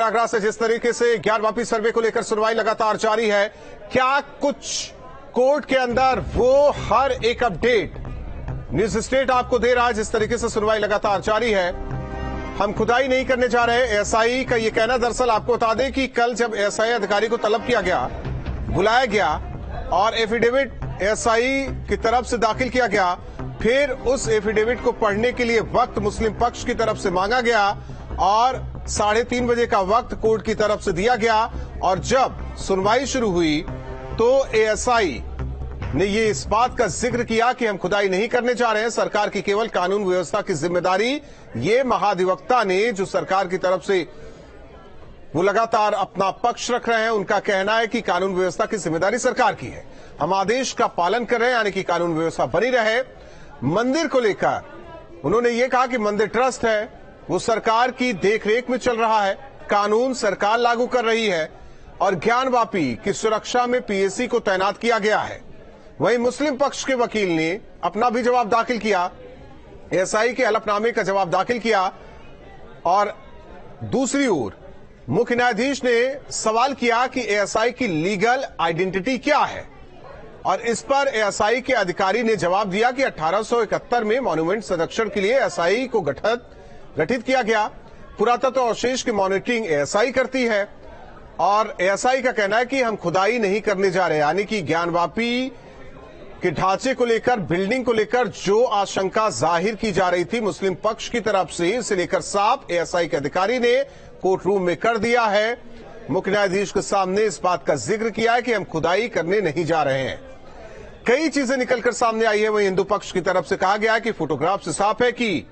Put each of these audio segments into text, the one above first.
प्रयागराज से जिस तरीके से ज्ञानवापी सर्वे को लेकर सुनवाई लगातार जारी है, क्या कुछ कोर्ट के अंदर वो हर एक अपडेट न्यूज स्टेट आपको दे रहा है? जिस तरीके से सुनवाई लगातार जारी है, हम खुदाई नहीं करने जा रहे। एएसआई का ये कहना, दरअसल आपको बता दें कि कल जब एएसआई अधिकारी को तलब किया गया, बुलाया गया और एफिडेविट एएसआई की तरफ से दाखिल किया गया, फिर उस एफिडेविट को पढ़ने के लिए वक्त मुस्लिम पक्ष की तरफ से मांगा गया और 3:30 बजे का वक्त कोर्ट की तरफ से दिया गया। और जब सुनवाई शुरू हुई तो एएसआई ने ये इस बात का जिक्र किया कि हम खुदाई नहीं करने जा रहे हैं, सरकार की केवल कानून व्यवस्था की जिम्मेदारी। ये महाधिवक्ता ने जो सरकार की तरफ से वो लगातार अपना पक्ष रख रहे हैं, उनका कहना है कि कानून व्यवस्था की जिम्मेदारी सरकार की है, हम आदेश का पालन कर रहे हैं, यानी कि कानून व्यवस्था बनी रहे। मंदिर को लेकर उन्होंने ये कहा कि मंदिर ट्रस्ट है, वो सरकार की देखरेख में चल रहा है, कानून सरकार लागू कर रही है और ज्ञानवापी की सुरक्षा में पीएसी को तैनात किया गया है। वहीं मुस्लिम पक्ष के वकील ने अपना भी जवाब दाखिल किया, एएसआई के हलफनामे का जवाब दाखिल किया। और दूसरी ओर मुख्य न्यायाधीश ने सवाल किया कि एएसआई की लीगल आइडेंटिटी क्या है, और इस पर एएसआई के अधिकारी ने जवाब दिया कि 1871 में मॉन्यूमेंट संरक्षण के लिए एएसआई को गठित किया गया। पुरातत्व अवशेष की मॉनिटरिंग एएसआई करती है और एएसआई का कहना है कि हम खुदाई नहीं करने जा रहे, यानी कि ज्ञानवापी के ढांचे को लेकर, बिल्डिंग को लेकर जो आशंका जाहिर की जा रही थी मुस्लिम पक्ष की तरफ से, इसे लेकर साफ एएसआई के अधिकारी ने कोर्ट रूम में कर दिया है। मुख्य न्यायाधीश के सामने इस बात का जिक्र किया है कि हम खुदाई करने नहीं जा रहे हैं। कई चीजें निकलकर सामने आई है। वहीं हिंदू पक्ष की तरफ से कहा गया है कि फोटोग्राफ से साफ है कि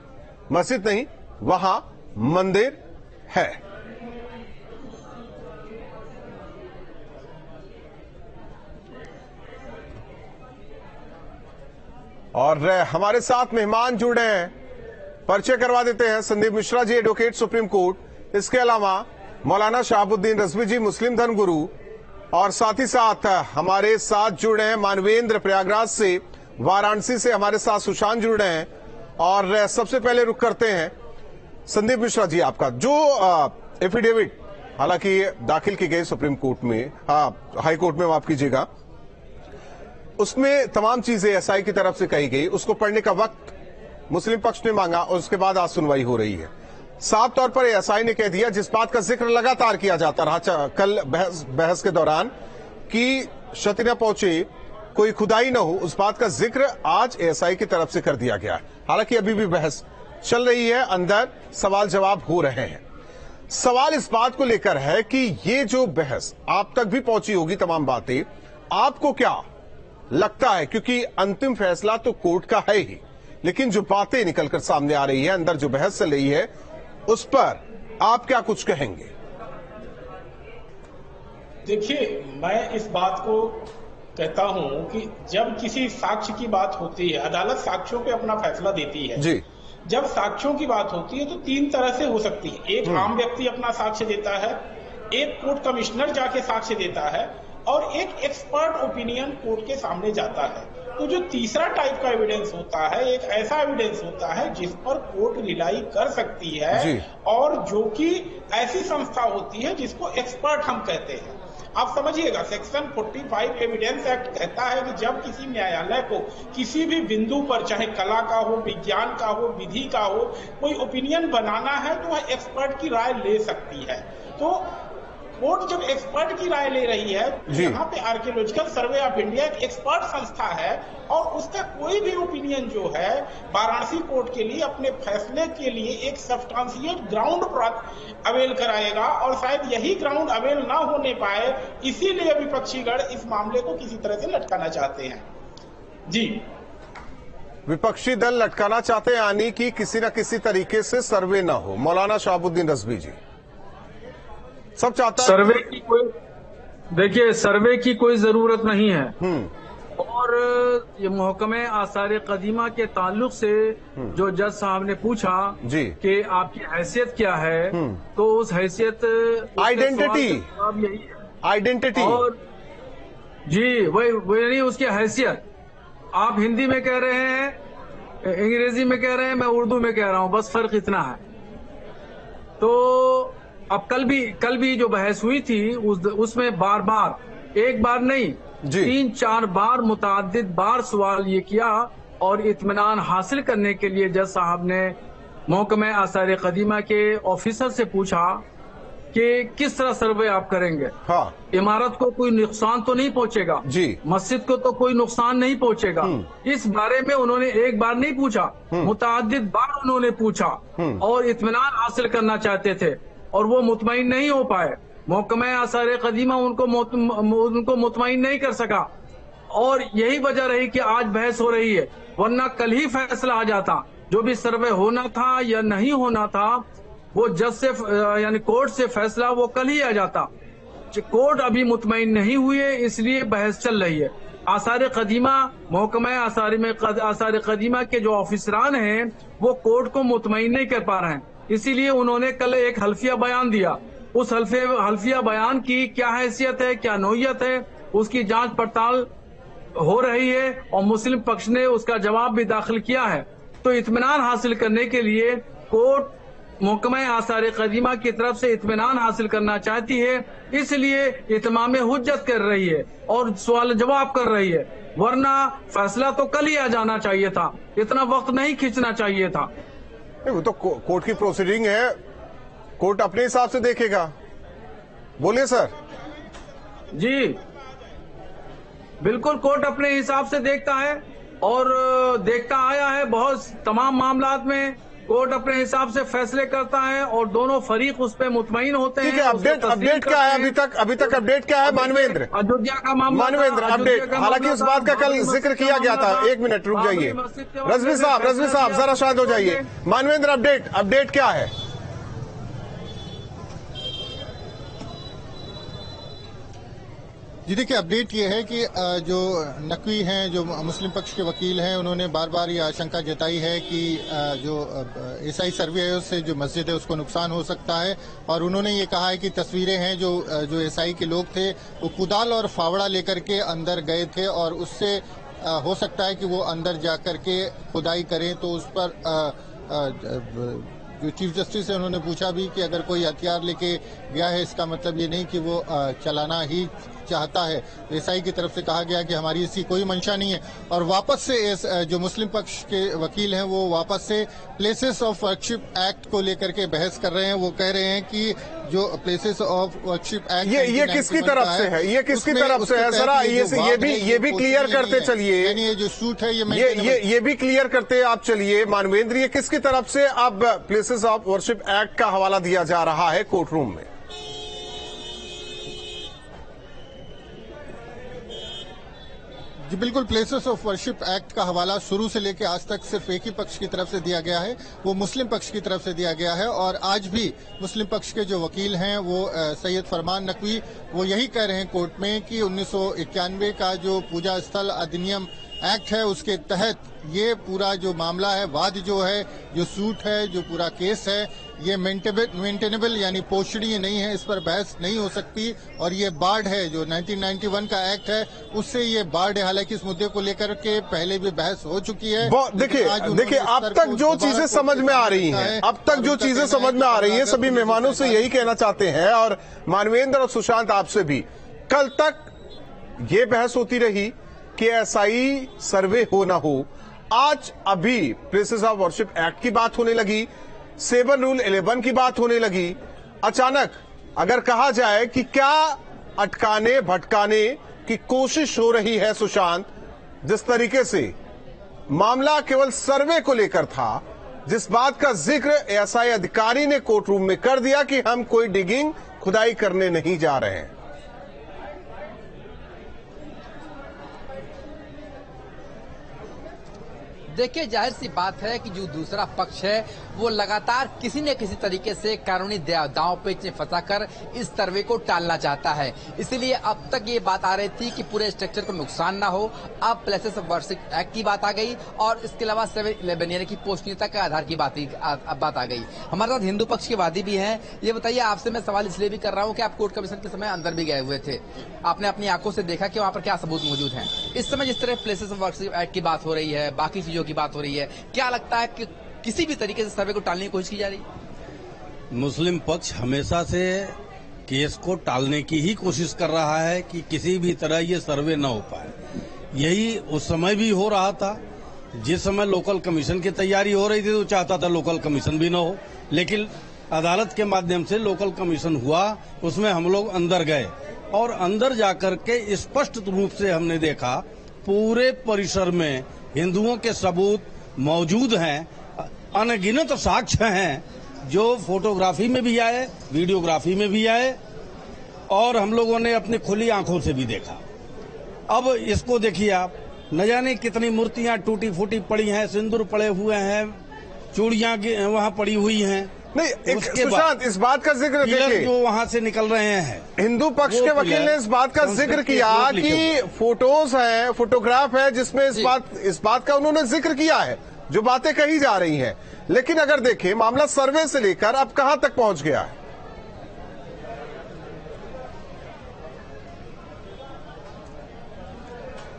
मस्जिद नहीं, वहां मंदिर है। और हमारे साथ मेहमान जुड़े हैं, परिचय करवा देते हैं। Sandeep Mishra ji, advocate supreme court, इसके अलावा मौलाना शहाबुद्दीन रजवी जी, मुस्लिम धर्मगुरु, और साथ ही साथ हमारे साथ जुड़े हैं मानवेंद्र प्रयागराज से, वाराणसी से हमारे साथ सुशांत जुड़ रहे हैं। और सबसे पहले रुख करते हैं संदीप मिश्रा जी, आपका जो एफिडेविट हालांकि दाखिल की गई सुप्रीम कोर्ट में, हाई कोर्ट में माफ कीजिएगा, उसमें तमाम चीजें एएसआई की तरफ से कही गई, उसको पढ़ने का वक्त मुस्लिम पक्ष ने मांगा और उसके बाद आज सुनवाई हो रही है। साफ तौर पर एएसआई ने कह दिया, जिस बात का जिक्र लगातार किया जाता रहा कल बहस के दौरान, कि क्षति न पहुंचे, कोई खुदाई न हो, उस बात का जिक्र आज एएसआई की तरफ से कर दिया गया है। हालांकि अभी भी बहस चल रही है, अंदर सवाल जवाब हो रहे हैं। सवाल इस बात को लेकर है कि ये जो बहस आप तक भी पहुंची होगी, तमाम बातें, आपको क्या लगता है? क्योंकि अंतिम फैसला तो कोर्ट का है ही, लेकिन जो बातें निकलकर सामने आ रही है, अंदर जो बहस चल रही है, उस पर आप क्या कुछ कहेंगे? देखिए, मैं इस बात को कहता हूं कि जब किसी साक्ष्य की बात होती है, अदालत साक्ष्यों पे अपना फैसला देती है जी। जब साक्ष्यों की बात होती है तो 3 तरह से हो सकती है। एक आम व्यक्ति अपना साक्ष्य देता है, एक कोर्ट कमिश्नर जाके साक्ष्य देता है, और एक एक्सपर्ट ओपिनियन कोर्ट के सामने जाता है। तो जो तीसरा टाइप का एविडेंस होता है, एक ऐसा एविडेंस होता है जिस पर कोर्ट रिलाई कर सकती है और जो कि ऐसी संस्था होती है जिसको एक्सपर्ट हम कहते हैं। आप समझिएगा, सेक्शन 45 एविडेंस एक्ट कहता है कि जब किसी न्यायालय को किसी भी बिंदु पर, चाहे कला का हो, विज्ञान का हो, विधि का हो, कोई ओपिनियन बनाना है तो वह एक्सपर्ट की राय ले सकती है। तो कोर्ट जब एक्सपर्ट की राय ले रही है, यहाँ पे आर्कियोलॉजिकल सर्वे ऑफ इंडिया एक एक्सपर्ट संस्था है और उसका कोई भी ओपिनियन जो है वाराणसी कोर्ट के लिए अपने फैसले के लिए एक सब्सटेंशिएट ग्राउंड अवेल कराएगा, और शायद यही ग्राउंड अवेल ना होने पाए, इसीलिए विपक्षी गण इस मामले को किसी तरह से लटकाना चाहते हैं। जी, विपक्षी दल लटकाना चाहते हैं, यानी कि किसी न किसी तरीके से सर्वे ना हो। मौलाना शहाबुद्दीन रजवी जी, सब चाहता है सर्वे की कोई, देखिए सर्वे की कोई जरूरत नहीं है। और ये महकमे आसार कदीमा के ताल्लुक से जो जज साहब ने पूछा जी कि आपकी हैसियत क्या है, तो उस हैसियत, आइडेंटिटी और जी वही नहीं, उसकी हैसियत आप हिंदी में कह रहे हैं, अंग्रेजी में कह रहे हैं, मैं उर्दू में कह रहा हूं, बस फर्क इतना है। तो अब कल भी जो बहस हुई थी उसमें बार बार, एक बार नहीं 3-4 बार मुतअद्दिद बार सवाल ये किया और इत्मीनान हासिल करने के लिए जज साहब ने महकमा आसार कदीमा के ऑफिसर से पूछा कि किस तरह सर्वे आप करेंगे। हाँ। इमारत को कोई नुकसान तो नहीं पहुंचेगा जी, मस्जिद को तो कोई नुकसान नहीं पहुंचेगा। इस बारे में उन्होंने एक बार नहीं पूछा, मुतअद्दिद बार उन्होंने पूछा और इत्मीनान हासिल करना चाहते थे और वो मुतमईन नहीं हो पाए। महकमा आसार कदीमा उनको मुतमईन नहीं कर सका और यही वजह रही कि आज बहस हो रही है, वरना कल ही फैसला आ जाता। जो भी सर्वे होना था या नहीं होना था वो जज से यानी कोर्ट से फैसला वो कल ही आ जाता। कोर्ट अभी मुतमईन नहीं हुई है, इसलिए बहस चल रही है। आसार कदीमा, महकमा आसार कदीमा के जो ऑफिसरान हैं वो कोर्ट को मुतमईन नहीं कर पा रहे हैं, इसीलिए उन्होंने कल एक हल्फिया बयान दिया। उस हल्फिया बयान की क्या हैसियत है, क्या नौयत है, उसकी जांच पड़ताल हो रही है और मुस्लिम पक्ष ने उसका जवाब भी दाखिल किया है। तो इत्मीनान हासिल करने के लिए कोर्ट महकमा आसार कदीमा की तरफ से इत्मीनान हासिल करना चाहती है, इसलिए इत्माम हुज्जत कर रही है और सवाल जवाब कर रही है, वरना फैसला तो कल ही आ जाना चाहिए था, इतना वक्त नहीं खींचना चाहिए था। वो तो कोर्ट की प्रोसीडिंग है, कोर्ट अपने हिसाब से देखेगा। बोलिए सर। जी बिल्कुल, कोर्ट अपने हिसाब से देखता है और देखता आया है। बहुत तमाम मामलात में कोर्ट अपने हिसाब से फैसले करता है और दोनों फरीक उस पर मुतमईन होते हैं। अपडेट क्या है अभी तक अपडेट क्या है मानवेंद्र? अयोध्या का मामला, मानवेंद्र अपडेट, हालांकि उस बात का कल जिक्र किया गया था। एक मिनट रुक जाइए रजवी साहब जरा शांत हो जाइए। मानवेंद्र अपडेट क्या है? जी देखिए, अपडेट ये है कि जो नकवी हैं, जो मुस्लिम पक्ष के वकील हैं, उन्होंने बार बार ये आशंका जताई है कि जो ईसाई सर्वे है उससे जो मस्जिद है उसको नुकसान हो सकता है और उन्होंने ये कहा है कि तस्वीरें हैं जो ईसाई के लोग थे वो कुदाल और फावड़ा लेकर के अंदर गए थे और उससे हो सकता है कि वो अंदर जाकर के खुदाई करें। तो उस पर जो चीफ जस्टिस है उन्होंने पूछा भी कि अगर कोई हथियार लेके गया है इसका मतलब ये नहीं कि वो चलाना ही चाहता है। ईसाई की तरफ से कहा गया कि हमारी इसकी कोई मंशा नहीं है और वापस से जो मुस्लिम पक्ष के वकील हैं वो वापस से प्लेसेस ऑफ वर्शिप एक्ट को लेकर के बहस कर रहे हैं। वो कह रहे हैं कि जो प्लेसेस ऑफ वर्शिप एक्ट ये किसकी तरफ से है, ये किसकी तरफ से है? जरा ये भी क्लियर करते चलिए। ये जो सूट है ये भी क्लियर करते आप चलिए मानवेंद्र, ये किसकी तरफ से अब प्लेसेस ऑफ वर्शिप एक्ट का हवाला दिया जा रहा है कोर्ट रूम में? जी बिल्कुल, प्लेसेस ऑफ वर्शिप एक्ट का हवाला शुरू से लेकर आज तक सिर्फ एक ही पक्ष की तरफ से दिया गया है, वो मुस्लिम पक्ष की तरफ से दिया गया है। और आज भी मुस्लिम पक्ष के जो वकील हैं वो सैयद फरमान नकवी वो यही कह रहे हैं कोर्ट में कि 1991 का जो पूजा स्थल अधिनियम एक्ट है उसके तहत ये पूरा जो मामला है, वाद जो है, जो सूट है, जो पूरा केस है, ये मेंटेनेबल यानी पोषणीय नहीं है, इस पर बहस नहीं हो सकती। और ये बाढ़ है जो 1991 का एक्ट है उससे ये बाढ़ है। हालांकि इस मुद्दे को लेकर के पहले भी बहस हो चुकी है। देखिए अब तक जो चीजें समझ में आ रही हैं, सभी मेहमानों से यही कहना चाहते हैं और मानवेंद्र और सुशांत आपसे भी, कल तक ये बहस होती रही कि एसआई सर्वे हो ना हो, आज अभी प्लेसेस ऑफ वर्शिप एक्ट की बात होने लगी, 7 रूल 11 की बात होने लगी। अचानक अगर कहा जाए कि क्या अटकाने भटकाने की कोशिश हो रही है सुशांत, जिस तरीके से मामला केवल सर्वे को लेकर था, जिस बात का जिक्र एसआई अधिकारी ने कोर्ट रूम में कर दिया कि हम कोई डिगिंग खुदाई करने नहीं जा रहे हैं। देखिए, जाहिर सी बात है कि जो दूसरा पक्ष है वो लगातार किसी न किसी तरीके से कानूनी दांव पेच में फंसाकर इस सर्वे को टालना चाहता है। इसीलिए अब तक ये बात आ रही थी कि पूरे स्ट्रक्चर को नुकसान ना हो, अब प्लेसेस ऑफ वर्शिप एक्ट की बात आ गई और इसके अलावा 7-11 यानी कि पोषणीयता के आधार की बात आ गई। हमारे साथ हिंदू पक्ष के वादी भी हैं। ये बताइए, आपसे मैं सवाल इसलिए भी कर रहा हूँ कि आप कोर्ट कमीशन के समय अंदर भी गए हुए थे, आपने अपनी आंखों से देखा कि वहाँ पर क्या सबूत मौजूद हैं। इस समय जिस तरह प्लेसेस ऑफ वर्शिप एक्ट की बात हो रही है, बाकी चीजों की बात हो रही है, क्या लगता है कि किसी भी तरीके से सर्वे को टालने की कोशिश की जा रही है? मुस्लिम पक्ष हमेशा से केस को टालने की ही कोशिश कर रहा है कि किसी भी तरह ये सर्वे न हो पाए। यही उस समय भी हो रहा था, जिस समय लोकल कमीशन की तैयारी हो रही थी तो चाहता था लोकल कमीशन भी न हो, लेकिन अदालत के माध्यम से लोकल कमीशन हुआ, उसमें हम लोग अंदर गए और अंदर जाकर के स्पष्ट रूप से हमने देखा पूरे परिसर में हिंदुओं के सबूत मौजूद हैं, अनगिनत साक्ष्य हैं जो फोटोग्राफी में भी आए, वीडियोग्राफी में भी आए और हम लोगों ने अपनी खुली आंखों से भी देखा। अब इसको देखिए आप, न जाने कितनी मूर्तियां टूटी फूटी पड़ी हैं, सिंदूर पड़े हुए हैं, चूड़ियां वहां पड़ी हुई हैं। नहीं, एक सुशांत, इस बात का जिक्र देखिए जो वहां से निकल रहे हैं, हिंदू पक्ष के वकील ने इस बात का जिक्र किया कि फोटोज है, फोटोग्राफ है, जिसमें इस बात का उन्होंने जिक्र किया है जो बातें कही जा रही हैं। लेकिन अगर देखें मामला सर्वे से लेकर अब कहां तक पहुंच गया है?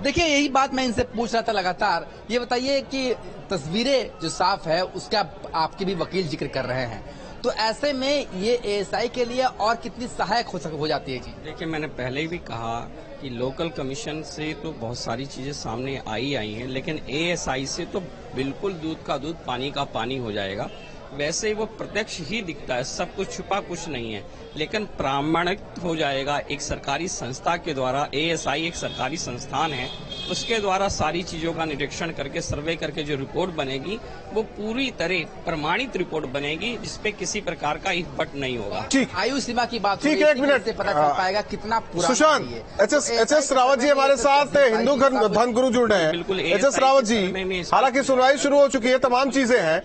देखिए, यही बात मैं इनसे पूछ रहा था लगातार। ये बताइए कि तस्वीरें जो साफ है उसका आपके भी वकील जिक्र कर रहे हैं, तो ऐसे में ये एएसआई के लिए और कितनी सहायक हो जाती है? जी देखिए, मैंने पहले भी कहा कि लोकल कमीशन से तो बहुत सारी चीजें सामने आई हैं, लेकिन एएसआई से तो बिल्कुल दूध का दूध पानी का पानी हो जाएगा। वैसे ही वो प्रत्यक्ष ही दिखता है, सब कुछ छुपा कुछ नहीं है, लेकिन प्रामाणिक हो जाएगा एक सरकारी संस्था के द्वारा। एएसआई एक सरकारी संस्थान है, उसके द्वारा सारी चीजों का निरीक्षण करके सर्वे करके जो रिपोर्ट बनेगी वो पूरी तरह प्रमाणित रिपोर्ट बनेगी, जिसपे किसी प्रकार का इफबट नहीं होगा। आयु सीमा की बात, ठीक है, एक मिनट से पता चल पाएगा कितना पुराना। सुशांत, एच.एस. रावत जी हमारे साथ हिंदू धर्म गुरु जुड़ रहे हैं। बिल्कुल, एच.एस. रावत जी, हालांकि सुनवाई शुरू हो चुकी है, तमाम चीजें हैं,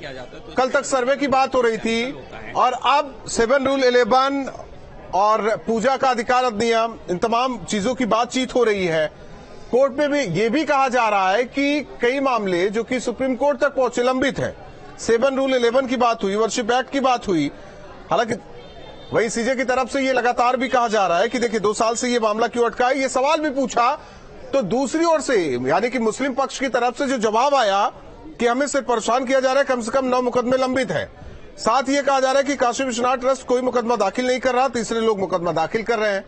कल तक सर्वे की बात हो रही थी और अब 7 रूल 11 और पूजा का अधिकार अधिनियम, इन तमाम चीजों की बातचीत हो रही है। कोर्ट में भी ये भी कहा जा रहा है कि कई मामले जो कि सुप्रीम कोर्ट तक पहुंचे लंबित है। 7 रूल 11 की बात हुई, वर्शिप एक्ट की बात हुई। हालांकि वही सीजे की तरफ से ये लगातार भी कहा जा रहा है कि देखिए 2 साल से ये मामला क्यों अटका है। ये सवाल भी पूछा तो दूसरी ओर से यानी कि मुस्लिम पक्ष की तरफ से जो जवाब आया कि हमें सिर्फ परेशान किया जा रहा है, कम से कम 9 मुकदमे लंबित है। साथ ये कहा जा रहा है कि काशी विश्वनाथ ट्रस्ट कोई मुकदमा दाखिल नहीं कर रहा, तीसरे लोग मुकदमा दाखिल कर रहे हैं।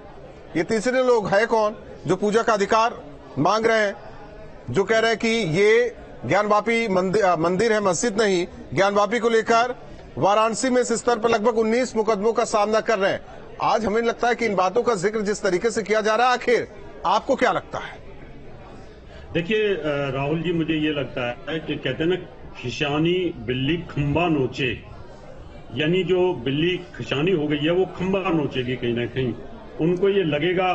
ये तीसरे लोग है कौन? जो पूजा का अधिकार मांग रहे हैं, जो कह रहे हैं कि ये ज्ञानवापी मंदिर है, मस्जिद नहीं। ज्ञानवापी को लेकर वाराणसी में इस स्तर पर लगभग 19 मुकदमों का सामना कर रहे हैं। आज हमें लगता है कि इन बातों का जिक्र जिस तरीके से किया जा रहा है, आखिर आपको क्या लगता है? देखिए राहुल जी, मुझे ये लगता है कि कहते हैं ना, खिशानी बिल्ली खंबा नोचे, यानी जो बिल्ली खिशानी हो गई है वो खंबा नोचेगी कहीं ना कहीं, उनको ये लगेगा।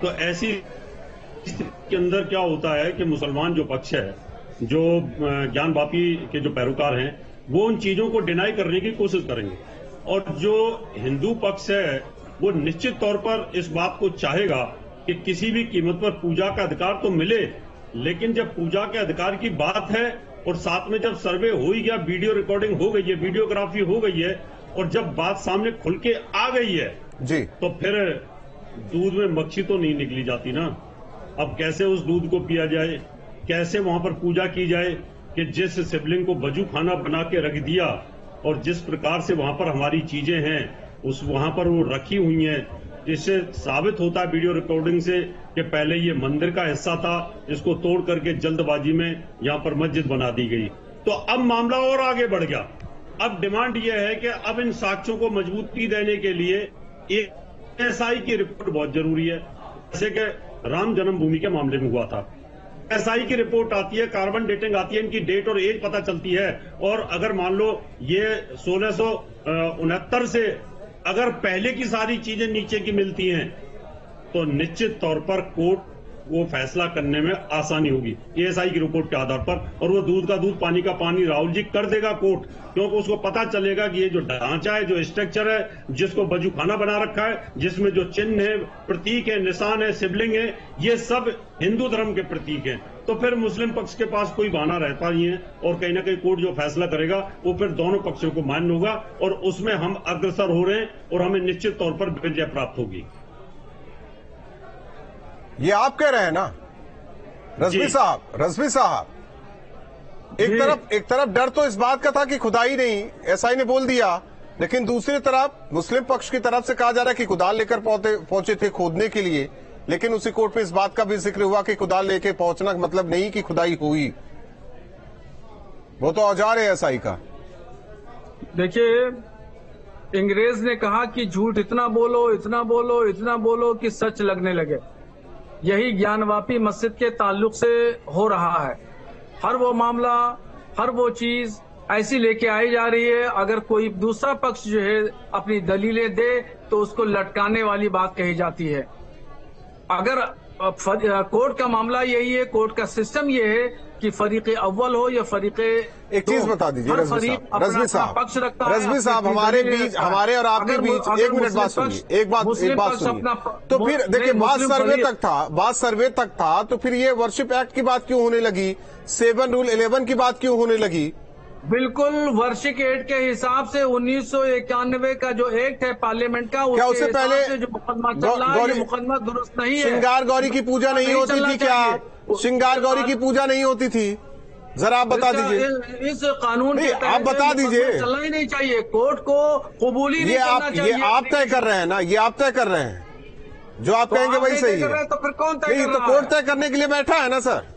तो ऐसी के अंदर क्या होता है कि मुसलमान जो पक्ष है, जो ज्ञानवापी के जो पैरोकार हैं, वो उन चीजों को डिनाई करने की कोशिश करेंगे और जो हिंदू पक्ष है वो निश्चित तौर पर इस बात को चाहेगा कि किसी भी कीमत पर पूजा का अधिकार तो मिले। लेकिन जब पूजा के अधिकार की बात है और साथ में जब सर्वे हो ही गया, वीडियो रिकॉर्डिंग हो गई है, वीडियोग्राफी हो गई है और जब बात सामने खुल के आ गई है जी, तो फिर दूध में मक्खी तो नहीं निकली जाती ना। अब कैसे उस दूध को पिया जाए, कैसे वहां पर पूजा की जाए कि जिस शिवलिंग को वजू खाना बना के रख दिया और जिस प्रकार से वहां पर हमारी चीजें हैं उस वहां पर वो रखी हुई हैं, जिससे साबित होता है वीडियो रिकॉर्डिंग से कि पहले ये मंदिर का हिस्सा था, इसको तोड़ करके जल्दबाजी में यहां पर मस्जिद बना दी गई। तो अब मामला और आगे बढ़ गया। अब डिमांड यह है कि अब इन साक्ष्यों को मजबूती देने के लिए एएसआई की रिपोर्ट बहुत जरूरी है। जैसे कि राम जन्मभूमि के मामले में हुआ था, एएसआई की रिपोर्ट आती है, कार्बन डेटिंग आती है, इनकी डेट और एज पता चलती है। और अगर मान लो ये 1669 से अगर पहले की सारी चीजें नीचे की मिलती हैं तो निश्चित तौर पर कोर्ट वो फैसला करने में आसानी होगी एएसआई की रिपोर्ट के आधार पर। और वो दूध का दूध पानी का पानी राहुल जी कर देगा कोर्ट, क्योंकि उसको पता चलेगा कि ये जो ढांचा है, जो स्ट्रक्चर है, जिसको वजूखाना बना रखा है, जिसमें जो चिन्ह है, प्रतीक है, निशान है, शिवलिंग है, ये सब हिंदू धर्म के प्रतीक हैं। तो फिर मुस्लिम पक्ष के पास कोई बहाना रहता नहीं है और कहीं ना कहीं कोर्ट जो फैसला करेगा वो फिर दोनों पक्षों को मान्य होगा और उसमें हम अग्रसर हो रहे हैं और हमें निश्चित तौर पर विजय प्राप्त होगी। ये आप कह रहे हैं ना रज़वी साहब, एक तरफ डर तो इस बात का था कि खुदाई नहीं, एसआई ने बोल दिया लेकिन दूसरी तरफ मुस्लिम पक्ष की तरफ से कहा जा रहा है कि कुदाल लेकर पहुंचे थे खोदने के लिए, लेकिन उसी कोर्ट में इस बात का भी जिक्र हुआ कि कुदाल लेके पहुंचना मतलब नहीं कि खुदाई हुई, वो तो औजार है एसआई का। देखिए, अंग्रेज ने कहा कि झूठ इतना बोलो, इतना बोलो, इतना बोलो कि सच लगने लगे। यही ज्ञानवापी मस्जिद के ताल्लुक से हो रहा है। हर वो मामला, हर वो चीज ऐसी लेके आई जा रही है, अगर कोई दूसरा पक्ष जो है अपनी दलीलें दे तो उसको लटकाने वाली बात कही जाती है। अगर कोर्ट का मामला यही है, कोर्ट का सिस्टम ये है कि फरीक अव्वल हो या फरीक, एक चीज बता दीजिए रज़वी साहब, पक्ष रखता है। रज़वी साहब, हमारे बीच, हमारे और आपके बीच एक मिनट बात सुनिए, एक बात सुनिए। तो फिर देखिए, बात सर्वे तक था, तो फिर ये वर्शिप एक्ट की बात क्यों होने लगी, 7 रूल 11 की बात क्यों होने लगी? बिल्कुल, वर्षिक एक्ट के हिसाब से 1991 का जो एक्ट है पार्लियामेंट का, क्या उससे पहले जो मुकदमा चल रहा है, ये मुकदमा दुरुस्त नहीं है। श्रृंगार गौरी की पूजा नहीं होती थी क्या? श्रृंगार गौरी की पूजा नहीं होती थी? जरा आप बता दीजिए। इस कानून के आप बता दीजिए। चलना ही नहीं चाहिए, कोर्ट को कबूली नहीं करना चाहिए। ये आप तय कर रहे हैं ना, ये आप तय कर रहे हैं, जो आप कहेंगे वही सही है। तो फिर कौन तय? तो कोर्ट तय करने के लिए बैठा है ना सर।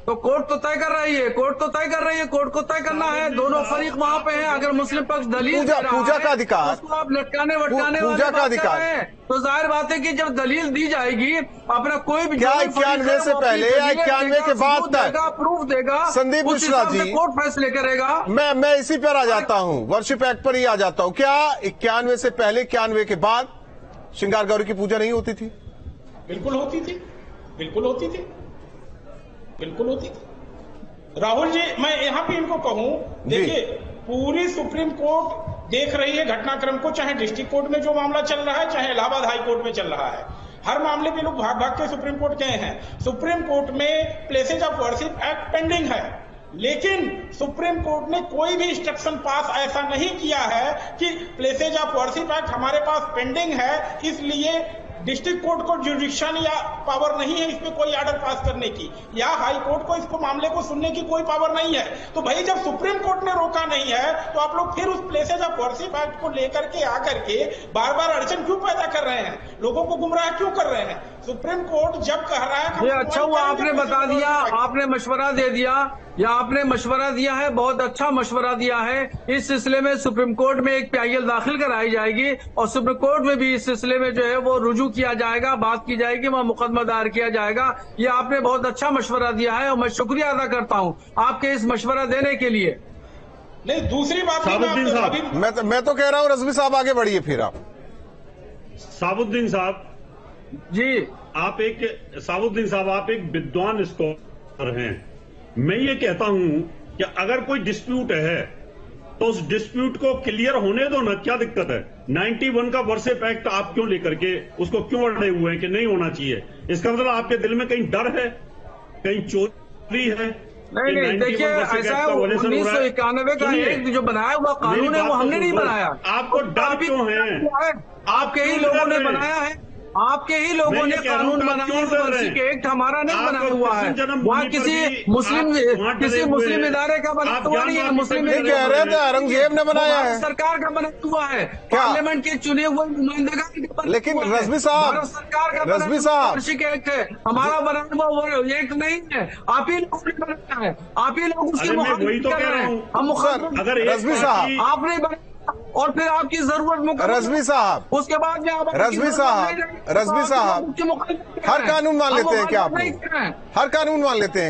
तो कोर्ट तो तय कर रही है, कोर्ट तो तय कर रही है, कोर्ट को तय करना है। दोनों फरीक वहाँ पे हैं। अगर मुस्लिम पक्ष दलील पूजा का अधिकार, उसको आप लटकाने वटकाने पूजा का अधिकार है, तो जाहिर बात है कि जब दलील दी जाएगी, अपना कोई भी 91 से पहले या 91 के बाद तक प्रूफ देगा, संदीप मिश्रा जी, कोर्ट फैसले करेगा। मैं इसी पर आ जाता हूँ, वर्शिप एक्ट पर ही आ जाता हूँ। क्या 91 से पहले 91 के बाद श्रृंगार गौरी की पूजा नहीं होती थी? बिल्कुल होती थी, बिल्कुल होती थी, बिल्कुल होती थी। राहुल जी, मैं यहां पे इनको कहूं, देखिए, पूरी सुप्रीम कोर्ट देख रही है घटनाक्रम को, चाहे डिस्ट्रिक्ट कोर्ट में जो मामला चल रहा है, चाहे इलाहाबाद हाई कोर्ट में चल रहा है। हर मामले पे लोग भाग भाग के सुप्रीम कोर्ट गए हैं। सुप्रीम कोर्ट में places of worship act pending है, लेकिन सुप्रीम कोर्ट ने कोई भी इंस्ट्रक्शन पास ऐसा नहीं किया है कि प्लेसेज ऑफ वर्शिप एक्ट हमारे पास पेंडिंग है, इसलिए डिस्ट्रिक्ट कोर्ट को जुडिक्शन या पावर नहीं है इस पे कोई ऑर्डर पास करने की, या हाई कोर्ट को इसको मामले को सुनने की कोई पावर नहीं है। तो भाई, जब सुप्रीम कोर्ट ने रोका नहीं है, तो आप लोग फिर उस प्लेसेज ऑफ वर्शिप एक्ट को लेकर के आकर के बार बार अड़चन क्यों पैदा कर रहे हैं, लोगों को गुमराह क्यों कर रहे हैं? सुप्रीम कोर्ट जब कह रहा है, ये अच्छा हुआ आपने बता दिया, आपने मशवरा दे दिया, या आपने मशवरा दिया है, बहुत अच्छा मशवरा दिया है। इस सिलसिले में सुप्रीम कोर्ट में एक PIL दाखिल कराई जाएगी और सुप्रीम कोर्ट में भी इस सिलसिले में जो है वो रुजू किया जाएगा, बात की जाएगी, वहाँ मुकदमा दायर किया जाएगा। ये आपने बहुत अच्छा मशवरा दिया है और मैं शुक्रिया अदा करता हूँ आपके इस मशवरा देने के लिए। नहीं, दूसरी बात मैं तो कह रहा हूँ रज़वी साहब आगे बढ़िए। फिर आप साबुद्दीन साहब जी, आप एक विद्वान स्कॉलर हैं। मैं ये कहता हूं कि अगर कोई डिस्प्यूट है तो उस डिस्प्यूट को क्लियर होने दो ना, क्या दिक्कत है? 91 का वर्शिप एक्ट आप क्यों लेकर के उसको क्यों अड़े हुए हैं कि नहीं होना चाहिए? इसका मतलब आपके दिल में कहीं डर है, कहीं चोरी है? नहीं, देखिए, ऐसा है 1991 का एक जो बनाया हुआ कानून है वो हमने नहीं बनाया। आपको डर क्यों है? आपके ही लोगों ने बनाया है, आपके ही लोगों ने कानून बनाया है। वर्षिक एक्ट हमारा नहीं बनाया हुआ है, वहाँ किसी मुस्लिम इदारे का बना हुआ नहीं है। मुस्लिम कह रहे थे औरंगजेब ने बनाया है, सरकार का बना हुआ है, पार्लियामेंट के चुने हुए नुमाइंदगान। लेकिन रज़वी साहब, सरकार का वार्षिक एक्ट है, हमारा बना हुआ एक्ट नहीं है। आप ही लोगों ने बनाया है, आप ही लोग उसकी मुखालिफत कर रहे हैं। हम रज़वी साहब, आपने बनाया और फिर आपकी जरूरत रज़वी साहब, उसके बाद में आप रज़वी साहब हर कानून मान लेते हैं क्या आप? हर कानून मान लेते हैं